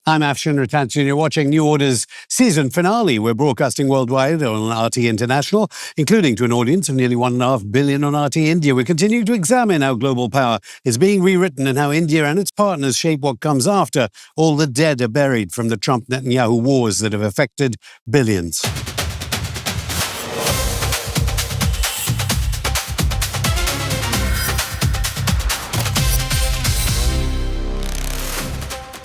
I'm Afshin Rattansi, and you're watching New Order's season finale. We're broadcasting worldwide on RT International, including to an audience of nearly 1.5 billion on RT India. We continue to examine how global power is being rewritten and how India and its partners shape what comes after all the dead are buried from the Trump-Netanyahu wars that have affected billions.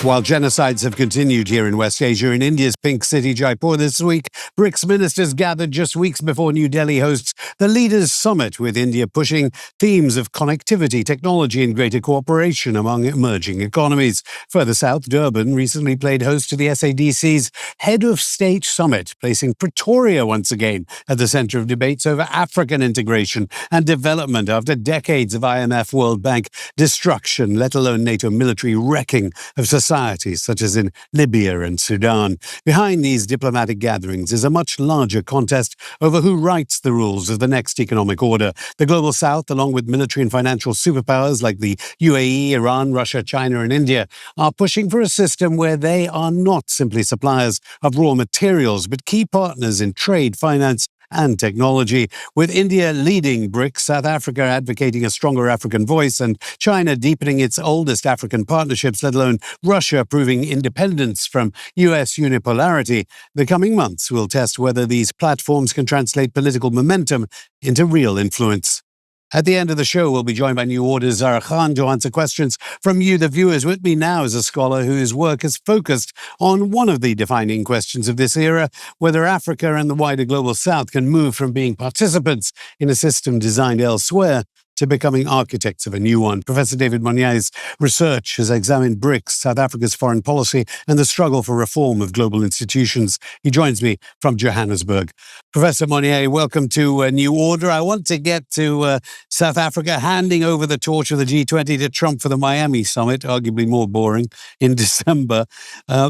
While genocides have continued here in West Asia, in India's pink city Jaipur this week, BRICS ministers gathered just weeks before New Delhi hosts the Leaders' Summit, with India pushing themes of connectivity, technology and greater cooperation among emerging economies. Further south, Durban recently played host to the SADC's Head of State Summit, placing Pretoria once again at the center of debates over African integration and development after decades of IMF, World Bank destruction, let alone NATO military wrecking of societies such as in Libya and Sudan. Behind these diplomatic gatherings is a much larger contest over who writes the rules of the next economic order. The Global South, along with military and financial superpowers like the UAE, Iran, Russia, China and India, are pushing for a system where they are not simply suppliers of raw materials, but key partners in trade, finance, and technology. With India leading BRICS, South Africa advocating a stronger African voice, and China deepening its oldest African partnerships, let alone Russia proving independence from US unipolarity, the coming months will test whether these platforms can translate political momentum into real influence. At the end of the show, we'll be joined by New Order's Zarah to answer questions from you, the viewers. With me now is a scholar whose work has focused on one of the defining questions of this era, whether Africa and the wider Global South can move from being participants in a system designed elsewhere to becoming architects of a new one. Professor David Monyae's research has examined BRICS, South Africa's foreign policy, and the struggle for reform of global institutions. He joins me from Johannesburg. Professor Monyae, welcome to New Order. I want to get to South Africa handing over the torch of the G20 to Trump for the Miami summit, arguably more boring, in December.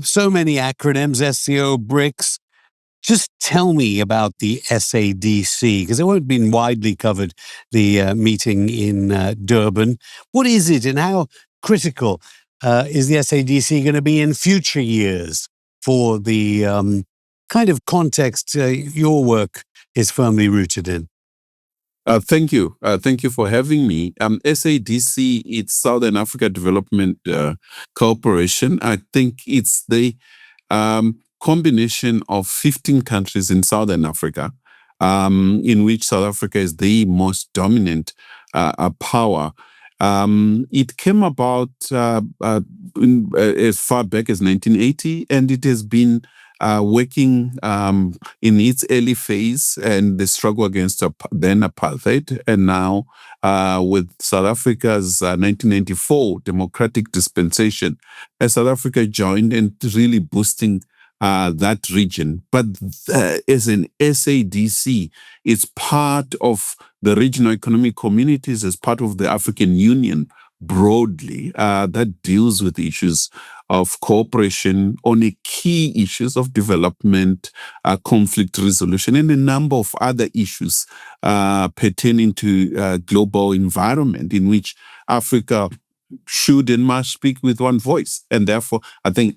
So many acronyms, SCO, BRICS. Just tell me about the SADC, because it won't be widely covered, the meeting in Durban. What is it and how critical is the SADC going to be in future years for the kind of context your work is firmly rooted in? Thank you. Thank you for having me. SADC, it's Southern Africa Development Cooperation. I think it's the combination of 15 countries in Southern Africa, in which South Africa is the most dominant power. It came about as far back as 1980, and it has been working in its early phase and the struggle against then apartheid, and now with South Africa's 1994 democratic dispensation, as South Africa joined and really boosting that region. But as an SADC, it's part of the regional economic communities, as part of the African Union broadly, that deals with issues of cooperation on the key issues of development, conflict resolution, and a number of other issues pertaining to global environment, in which Africa should and must speak with one voice. And therefore, I think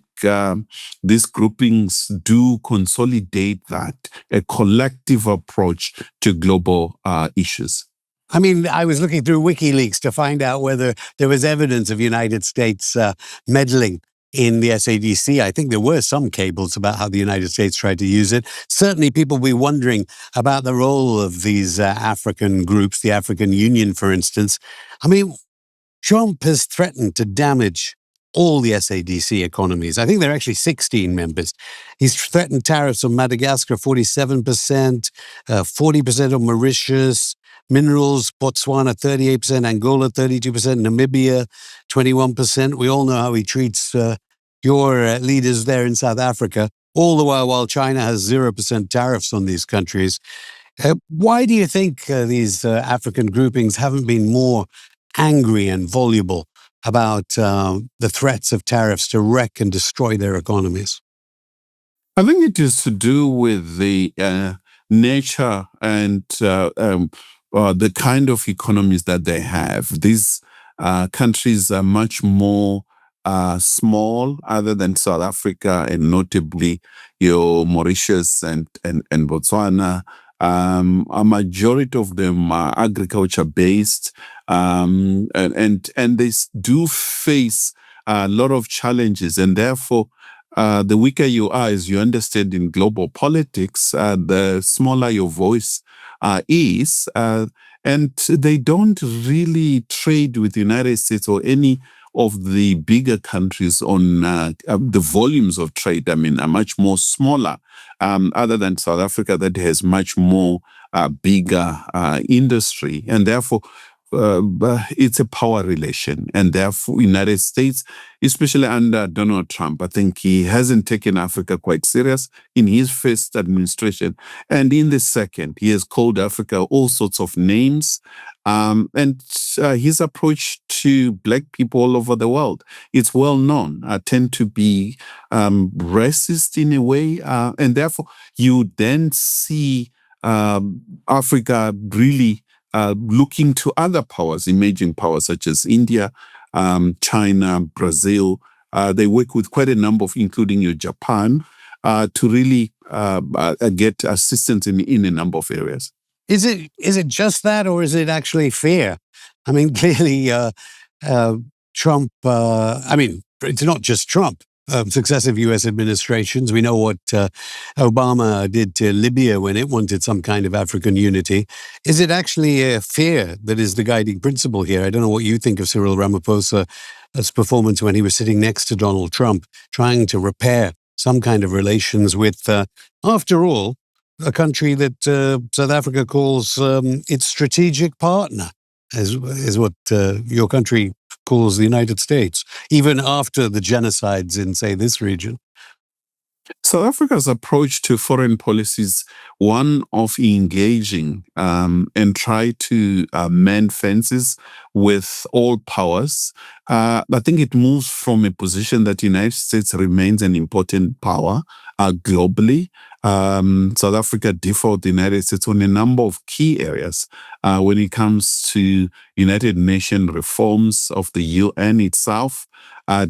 these groupings do consolidate that, a collective approach to global issues. I mean, I was looking through WikiLeaks to find out whether there was evidence of United States meddling in the SADC. I think there were some cables about how the United States tried to use it. Certainly people will be wondering about the role of these African groups, the African Union, for instance. I mean, Trump has threatened to damage all the SADC economies. I think there are actually 16 members. He's threatened tariffs on Madagascar, 47%, 40% on Mauritius, minerals, Botswana, 38%, Angola, 32%, Namibia, 21%. We all know how he treats your leaders there in South Africa, all the while China has 0% tariffs on these countries. Why do you think these African groupings haven't been more angry and voluble about the threats of tariffs to wreck and destroy their economies? I think it is to do with the nature and the kind of economies that they have. These countries are much more small, other than South Africa and notably your Mauritius and Botswana. A majority of them are agriculture based, and they do face a lot of challenges, and therefore. The weaker you are, as you understand in global politics, the smaller your voice is, and they don't really trade with the United States or any of the bigger countries on the volumes of trade. I mean, are much more smaller, other than South Africa that has much more bigger industry, and therefore it's a power relation, and therefore United States, especially under Donald Trump, I think he hasn't taken Africa quite serious in his first administration, and in the second, he has called Africa all sorts of names, and his approach to Black people all over the world, it's well known, tend to be racist in a way, and therefore you then see Africa really looking to other powers, emerging powers such as India, China, Brazil. They work with quite a number of, including your Japan, to really get assistance in a number of areas. Is it just that, or is it actually fear? I mean, clearly, Trump. I mean, it's not just Trump. Successive U.S. administrations. We know what Obama did to Libya when it wanted some kind of African unity. Is it actually fear that is the guiding principle here? I don't know what you think of Cyril Ramaphosa's performance when he was sitting next to Donald Trump, trying to repair some kind of relations with, after all, a country that South Africa calls its strategic partner, is what your country calls the United States, even after the genocides in, say, this region. South Africa's approach to foreign policy is one of engaging and try to mend fences with all powers. I think it moves from a position that the United States remains an important power globally. South Africa differs the United States on a number of key areas when it comes to United Nations reforms of the UN itself.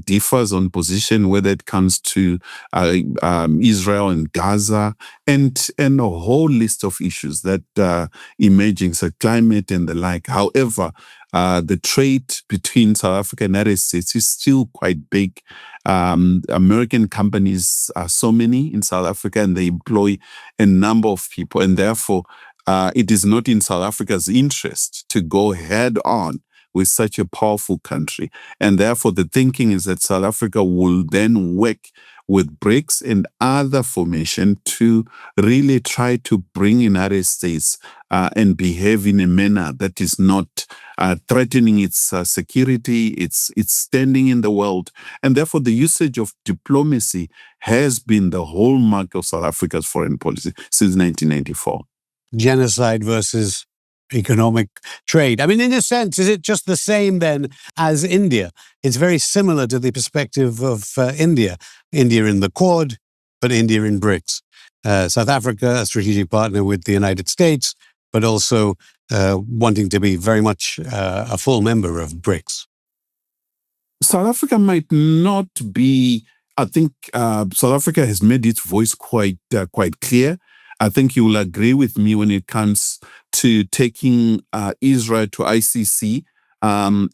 Differs on position whether it comes to Israel and Gaza, and a whole list of issues that emerging, so climate and the like. However, the trade between South Africa and the United States is still quite big. American companies are so many in South Africa, and they employ a number of people, and therefore it is not in South Africa's interest to go head on with such a powerful country. And therefore, the thinking is that South Africa will then work with BRICS and other formation to really try to bring United States and behave in a manner that is not threatening its security, its standing in the world. And therefore, the usage of diplomacy has been the hallmark of South Africa's foreign policy since 1994. Genocide versus economic trade. I mean, in a sense, is it just the same then as India? It's very similar to the perspective of India. India in the Quad, but India in BRICS. South Africa, a strategic partner with the United States, but also wanting to be very much a full member of BRICS. South Africa might not be. I think South Africa has made its voice quite clear. I think you will agree with me when it comes to taking Israel to ICC.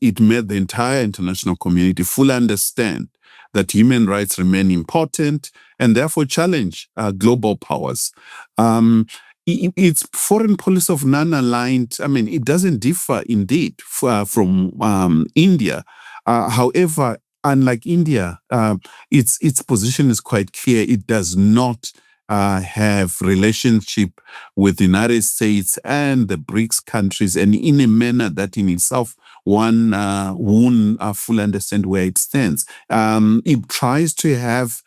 It made the entire international community fully understand that human rights remain important and therefore challenge global powers. Its foreign policy of non-aligned, I mean, it doesn't differ indeed from India. However, unlike India, its position is quite clear. It does not have relationship with the United States and the BRICS countries, and in a manner that in itself one won't fully understand where it stands. It tries to have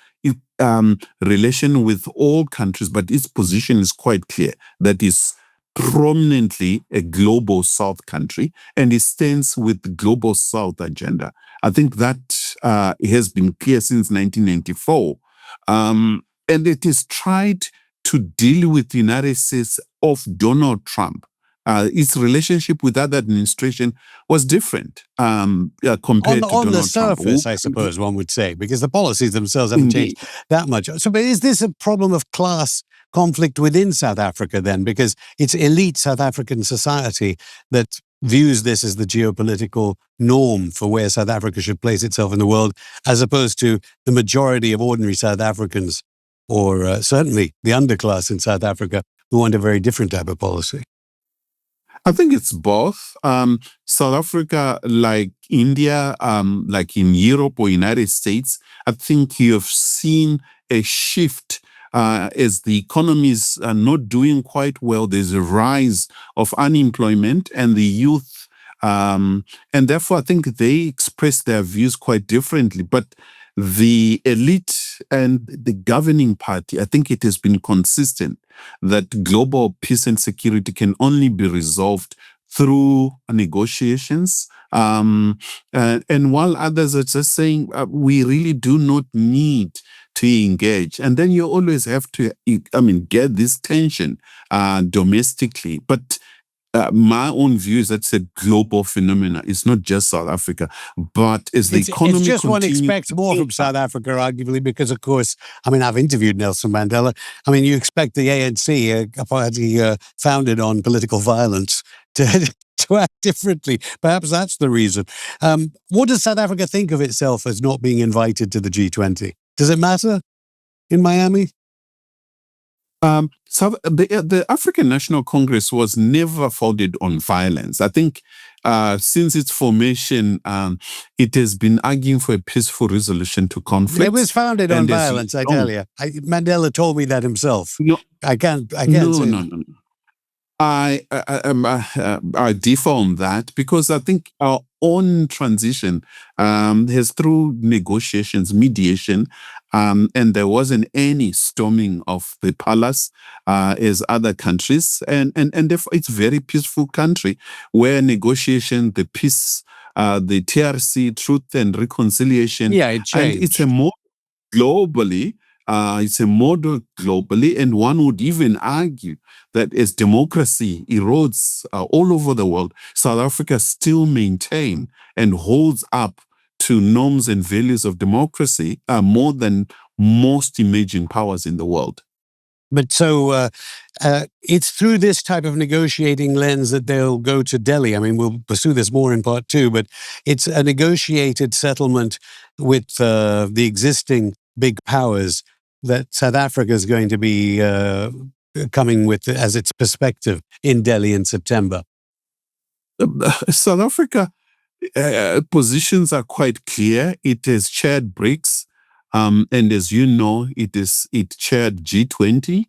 relation with all countries, but its position is quite clear. That is prominently a global South country, and it stands with the global South agenda. I think that has been clear since 1994. And it is tried to deal with the United States of Donald Trump its relationship with that administration was different compared to On the Donald Trump. surface, I suppose one would say, because the policies themselves haven't changed Indeed. that much. So, but is this a problem of class conflict within South Africa then? Because it's elite South African society that views this as the geopolitical norm for where South Africa should place itself in the world, as opposed to the majority of ordinary South Africans, or certainly the underclass in South Africa, who want a very different type of policy. I think it's both. South Africa, like India, like in Europe or United States, I think you have seen a shift as the economies are not doing quite well. There's a rise of unemployment and the youth. And therefore, I think they express their views quite differently. But the elite and the governing party, I think it has been consistent that global peace and security can only be resolved through negotiations. And while others are just saying, we really do not need to engage. And then you always have to, get this tension domestically. But my own view is that's a global phenomenon. It's not just South Africa, but as the economy it's just one continues, expects more from South Africa, arguably, because of course, I've interviewed Nelson Mandela. You expect the ANC, a party founded on political violence, to act differently. Perhaps that's the reason. What does South Africa think of itself as not being invited to the G20? Does it matter in Miami? So the African National Congress was never founded on violence. I think since its formation, it has been arguing for a peaceful resolution to conflict. It was founded on violence, I tell you. Mandela told me that himself. No, I can't say no. I differ on that because I think our own transition has through negotiations, mediation, and there wasn't any storming of the palace as other countries, and therefore it's a very peaceful country where negotiation, the peace, the TRC, truth and reconciliation, it changed. And it's a more globally. It's a model globally, and one would even argue that as democracy erodes all over the world, South Africa still maintains and holds up to norms and values of democracy more than most emerging powers in the world. But so it's through this type of negotiating lens that they'll go to Delhi. We'll pursue this more in part 2, but it's a negotiated settlement with the existing big powers that South Africa is going to be coming with as its perspective in Delhi in September. South Africa positions are quite clear. It has chaired BRICS, and as you know, it chaired G20,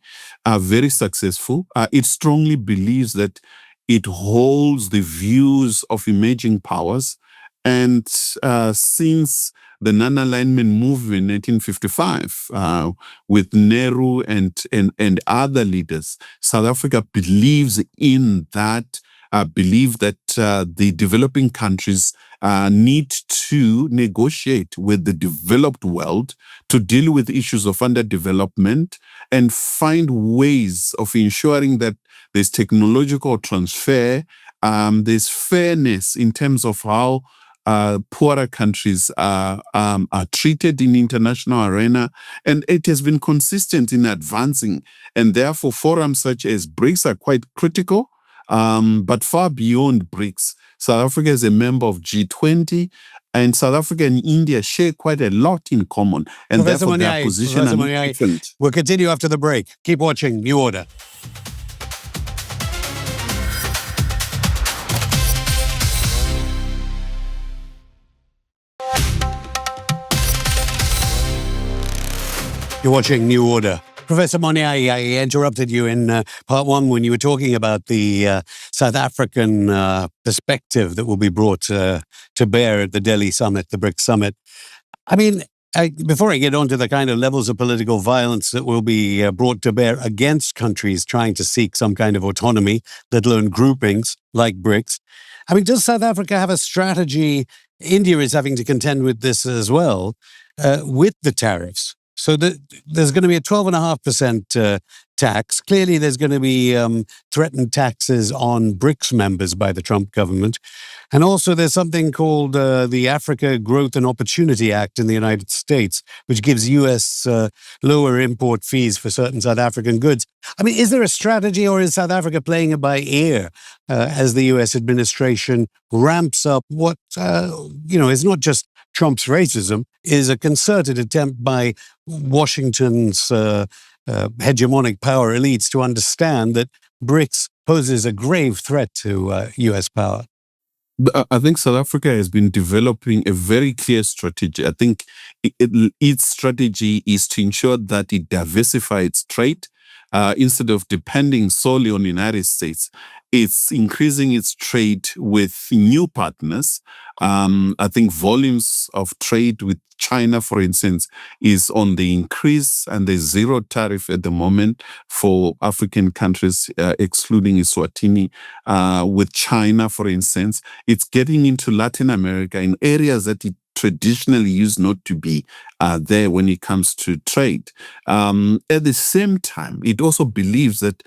very successful. It strongly believes that it holds the views of emerging powers. And since the non-alignment movement in 1955 with Nehru and other leaders, South Africa believes in that, believe that the developing countries need to negotiate with the developed world to deal with issues of underdevelopment and find ways of ensuring that there's technological transfer, there's fairness in terms of how poorer countries are treated in the international arena, and it has been consistent in advancing. And therefore, forums such as BRICS are quite critical, but far beyond BRICS. South Africa is a member of G20, and South Africa and India share quite a lot in common, and Professor therefore Monyae, their position are different. We'll continue after the break. Keep watching New Order. You're watching New Order. Professor Monyae, I interrupted you in part 1 when you were talking about the South African perspective that will be brought to bear at the Delhi summit, the BRICS summit. Before I get on to the kind of levels of political violence that will be brought to bear against countries trying to seek some kind of autonomy, let alone groupings like BRICS, does South Africa have a strategy? India is having to contend with this as well, with the tariffs. So there's going to be a 12.5% tax. Clearly, there's going to be threatened taxes on BRICS members by the Trump government. And also, there's something called the Africa Growth and Opportunity Act in the United States, which gives U.S. Lower import fees for certain South African goods. I mean, is there a strategy, or is South Africa playing it by ear as the U.S. administration ramps up what, is not just Trump's racism, is a concerted attempt by Washington's hegemonic power elites to understand that BRICS poses a grave threat to U.S. power? I think South Africa has been developing a very clear strategy. I think its strategy is to ensure that it diversifies its trade. Instead of depending solely on the United States, it's increasing its trade with new partners. I think volumes of trade with China, for instance, is on the increase, and there's zero tariff at the moment for African countries, excluding Eswatini. With China, for instance, it's getting into Latin America in areas that it traditionally used not to be there when it comes to trade. At the same time, it also believes that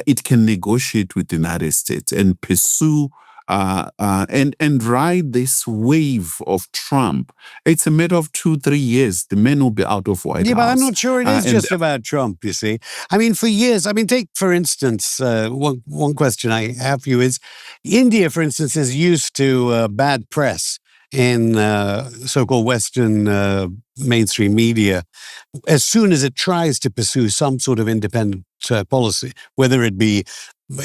it can negotiate with the United States and pursue and ride this wave of Trump. It's a matter of 2-3 years. The men will be out of White House. But I'm not sure it is just about Trump, you see. I mean, for years, take, for instance, one question I have for you is, India, for instance, is used to bad press in so-called Western mainstream media as soon as it tries to pursue some sort of independent policy, whether it be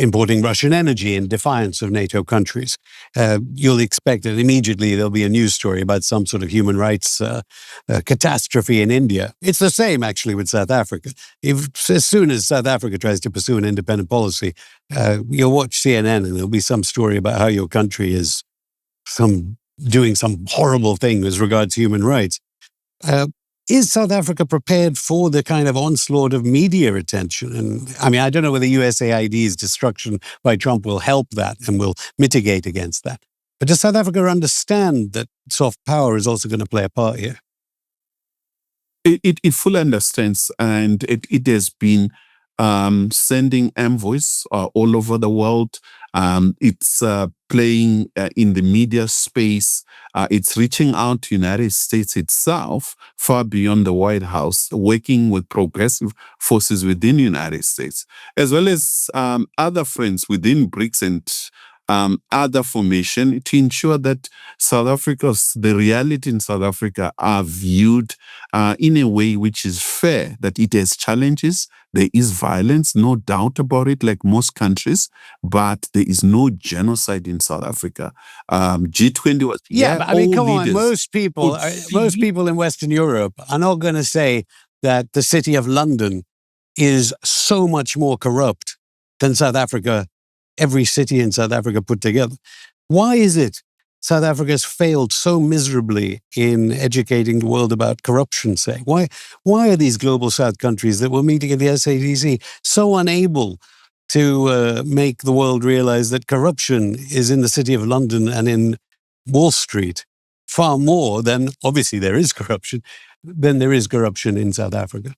importing Russian energy in defiance of NATO countries. You'll expect that immediately there'll be a news story about some sort of human rights catastrophe in India. It's the same, actually, with South Africa. As soon as South Africa tries to pursue an independent policy, you'll watch CNN and there'll be some story about how your country is doing some horrible thing as regards human rights. Is South Africa prepared for the kind of onslaught of media attention? And I don't know whether USAID's destruction by Trump will help that and will mitigate against that. But does South Africa understand that soft power is also going to play a part here? It fully understands, and it has been sending envoys all over the world. It's playing in the media space. It's reaching out to the United States itself, far beyond the White House, working with progressive forces within the United States, as well as other friends within BRICS and other formation, to ensure that the reality in South Africa are viewed in a way which is fair, that it has challenges. There is violence, no doubt about it, like most countries, but there is no genocide in South Africa. G20 was but come on, most people in Western Europe are not going to say that the city of London is so much more corrupt than South Africa, every city in South Africa put together. Why is it South Africa has failed so miserably in educating the world about corruption, say? Why are these global South countries that were meeting at the SADC so unable to make the world realize that corruption is in the city of London and in Wall Street far more than, obviously there is corruption, than there is corruption in South Africa?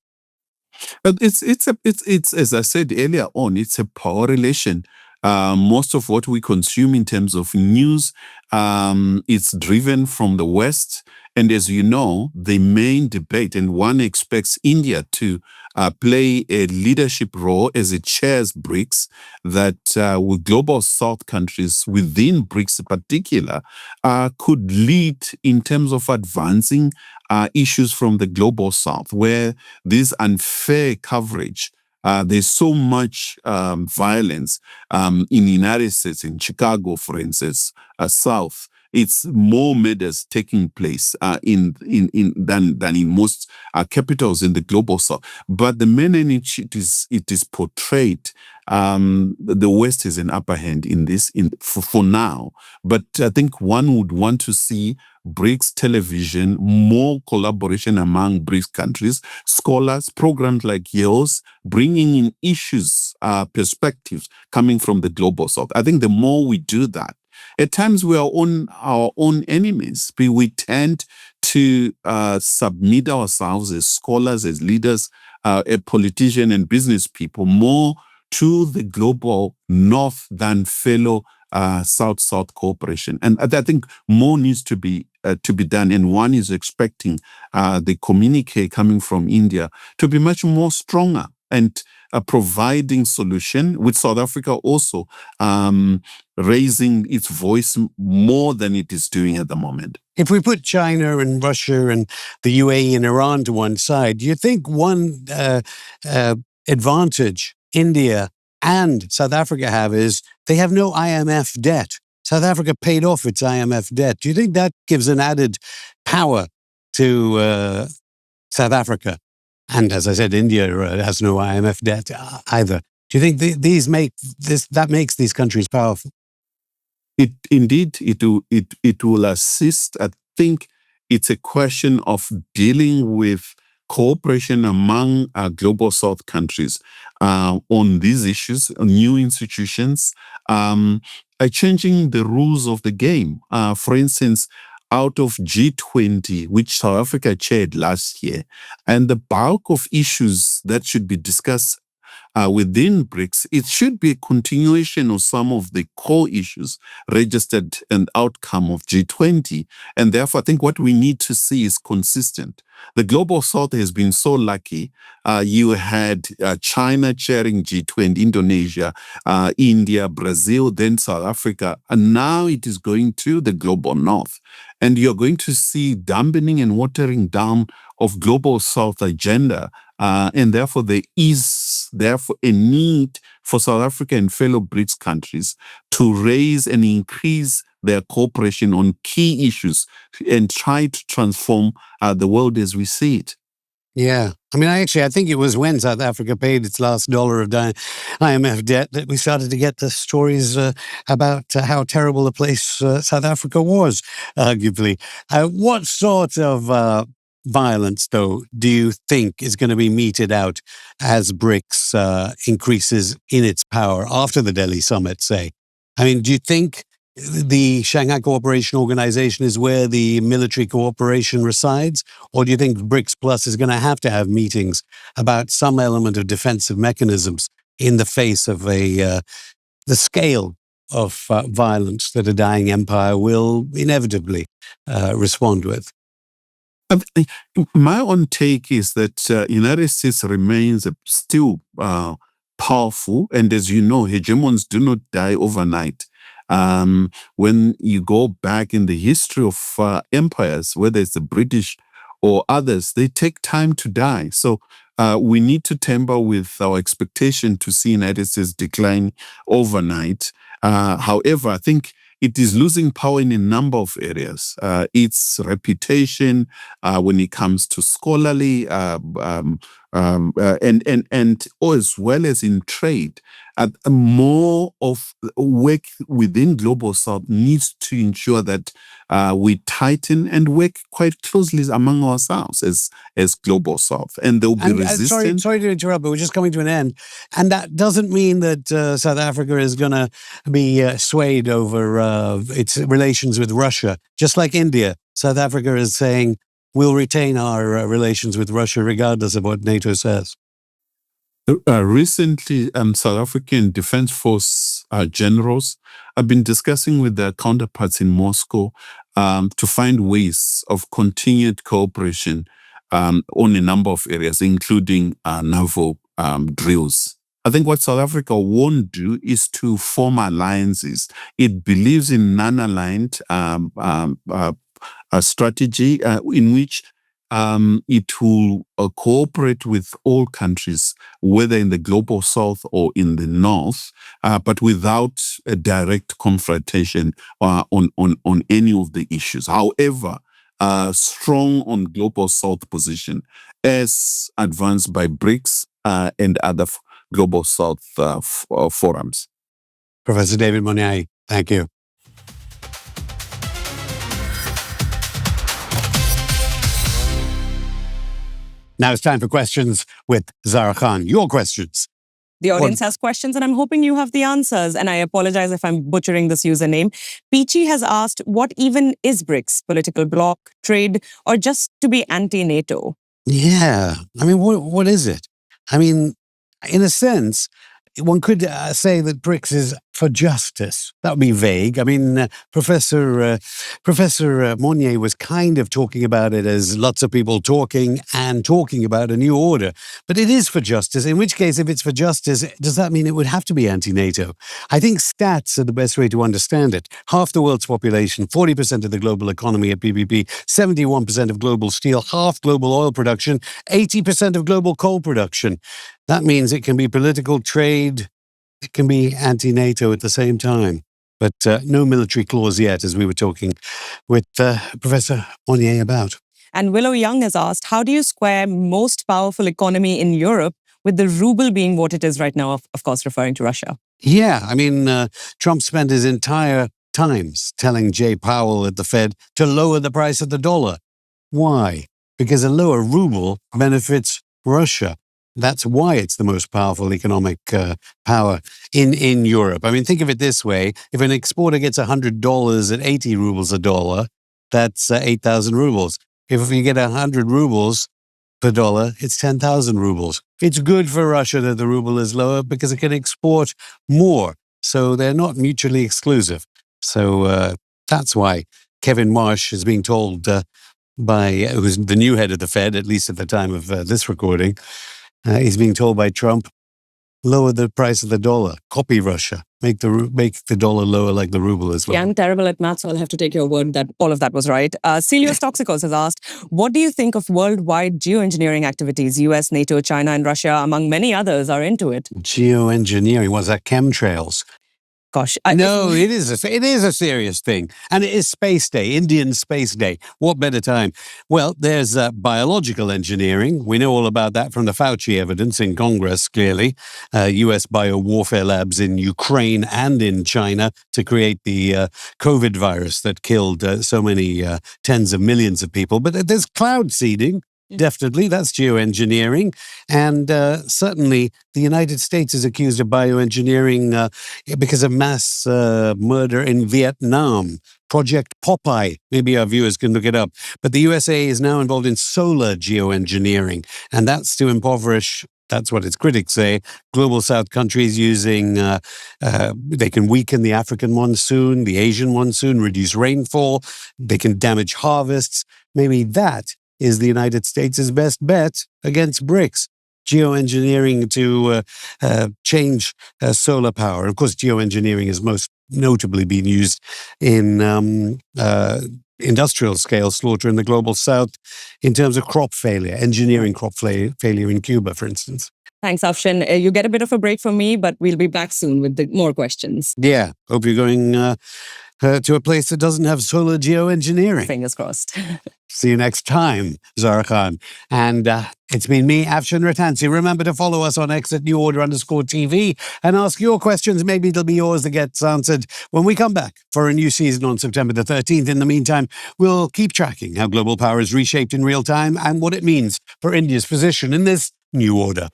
It's as I said earlier on, it's a power relation. Most of what we consume in terms of news, it's driven from the West. And as you know, the main debate, and one expects India to play a leadership role as it chairs BRICS, that with global South countries within BRICS in particular, could lead in terms of advancing issues from the global South, where this unfair coverage, there's so much violence in the United States, in Chicago, for instance, South. It's more murders taking place than in most capitals in the global South. But the manner in which it is portrayed, the West is an upper hand in this for now. But I think one would want to see BRICS television, more collaboration among BRICS countries, scholars, programs like yours, bringing in issues, perspectives coming from the global South. I think the more we do that, At times we are our own enemies. We tend to submit ourselves as scholars, as leaders, as politicians and business people more to the global north than fellow South-South cooperation. And I think more needs to be done. And one is expecting the communique coming from India to be much more stronger and providing solution, with South Africa also raising its voice more than it is doing at the moment. If we put China and Russia and the UAE and Iran to one side, do you think one advantage India and South Africa have is they have no IMF debt? South Africa paid off its IMF debt. Do you think that gives an added power to South Africa? And as I said, India has no IMF debt either. Do you think that makes these countries powerful? It will assist. I think it's a question of dealing with cooperation among global South countries on these issues, new institutions, changing the rules of the game. For instance, out of G20, which South Africa chaired last year, and the bulk of issues that should be discussed within BRICS, it should be a continuation of some of the core issues registered and outcome of G20. And therefore, I think what we need to see is consistent. The Global South has been so lucky. You had China chairing G20, Indonesia, India, Brazil, then South Africa, and now it is going to the Global North. And you're going to see dampening and watering down of Global South agenda. And therefore, there is a need for South Africa and fellow BRICS countries to raise and increase their cooperation on key issues and try to transform the world as we see it. Yeah. I mean, I think it was when South Africa paid its last dollar of IMF debt that we started to get the stories about how terrible a place South Africa was, arguably. What sort of violence, though, do you think is going to be meted out as BRICS increases in its power after the Delhi summit, say? I mean, do you think the Shanghai Cooperation Organization is where the military cooperation resides? Or do you think BRICS Plus is going to have meetings about some element of defensive mechanisms in the face of the scale of violence that a dying empire will inevitably respond with? My own take is that United States remains still powerful. And as you know, hegemons do not die overnight. When you go back in the history of empires, whether it's the British or others, they take time to die. So we need to temper with our expectation to see United States decline overnight. However, I think it is losing power in a number of areas. Its reputation when it comes to scholarly and as well as in trade. More of work within Global South needs to ensure that we tighten and work quite closely among ourselves as Global South. And there will be resistance. Sorry to interrupt, but we're just coming to an end. And that doesn't mean that South Africa is going to be swayed over its relations with Russia. Just like India, South Africa is saying, we'll retain our relations with Russia regardless of what NATO says. Recently, South African Defense Force generals have been discussing with their counterparts in Moscow to find ways of continued cooperation on a number of areas, including naval drills. I think what South Africa won't do is to form alliances. It believes in non-aligned strategy in which it will cooperate with all countries, whether in the Global South or in the North, but without a direct confrontation on any of the issues. However, strong on Global South position as advanced by BRICS and other Global South forums. Professor David Monyae, thank you. Now it's time for questions with Zarah Khan. Your questions. The audience has questions and I'm hoping you have the answers. And I apologize if I'm butchering this username. Peachy has asked, what even is BRICS? Political bloc, trade, or just to be anti-NATO? Yeah. I mean, what is it? I mean, in a sense, one could say that BRICS is for justice. That would be vague. I mean, Professor Monyae was kind of talking about it as lots of people talking and talking about a new order. But it is for justice, in which case, if it's for justice, does that mean it would have to be anti-NATO? I think stats are the best way to understand it. Half the world's population, 40% of the global economy at PPP, 71% of global steel, half global oil production, 80% of global coal production. That means it can be political, trade, it can be anti-NATO at the same time. But no military clause yet, as we were talking with Professor Monyae about. And Willow Young has asked, how do you square most powerful economy in Europe with the ruble being what it is right now, of course, referring to Russia? Yeah, I mean, Trump spent his entire times telling Jay Powell at the Fed to lower the price of the dollar. Why? Because a lower ruble benefits Russia. That's why it's the most powerful economic power in Europe. I mean, think of it this way. If an exporter gets $100 at 80 rubles a dollar, that's 8,000 rubles. If you get 100 rubles per dollar, it's 10,000 rubles. It's good for Russia that the ruble is lower because it can export more. So they're not mutually exclusive. So that's why Kevin Marsh is being told who's the new head of the Fed, at least at the time of this recording, he's being told by Trump, lower the price of the dollar, copy Russia, make the dollar lower like the ruble as well. Yeah, I'm terrible at maths, so I'll have to take your word that all of that was right. Celios Toxicos has asked, what do you think of worldwide geoengineering activities? US, NATO, China, and Russia, among many others, are into it. Geoengineering, was that chemtrails? Gosh. No, it is a serious thing. And it is Space Day, Indian Space Day. What better time? Well, there's biological engineering. We know all about that from the Fauci evidence in Congress, clearly. US biowarfare labs in Ukraine and in China to create the COVID virus that killed so many tens of millions of people. But there's cloud seeding. Definitely, that's geoengineering. And certainly the United States is accused of bioengineering because of mass murder in Vietnam. Project Popeye, maybe our viewers can look it up. But the USA is now involved in solar geoengineering, and that's to impoverish, that's what its critics say, global South countries using, they can weaken the African monsoon, the Asian monsoon, reduce rainfall, they can damage harvests. Maybe that is the United States' best bet against BRICS. Geoengineering to change solar power. Of course, geoengineering has most notably been used in industrial scale slaughter in the global south in terms of crop failure, engineering crop failure in Cuba, for instance. Thanks, Afshin. You get a bit of a break from me, but we'll be back soon with more questions. Yeah, hope you're going to a place that doesn't have solar geoengineering. Fingers crossed. See you next time, Zarah Khan. And it's been me, Afshin Rattansi. Remember to follow us on X at NewOrder_TV and ask your questions. Maybe it'll be yours that gets answered when we come back for a new season on September the 13th. In the meantime, we'll keep tracking how global power is reshaped in real time and what it means for India's position in this new order.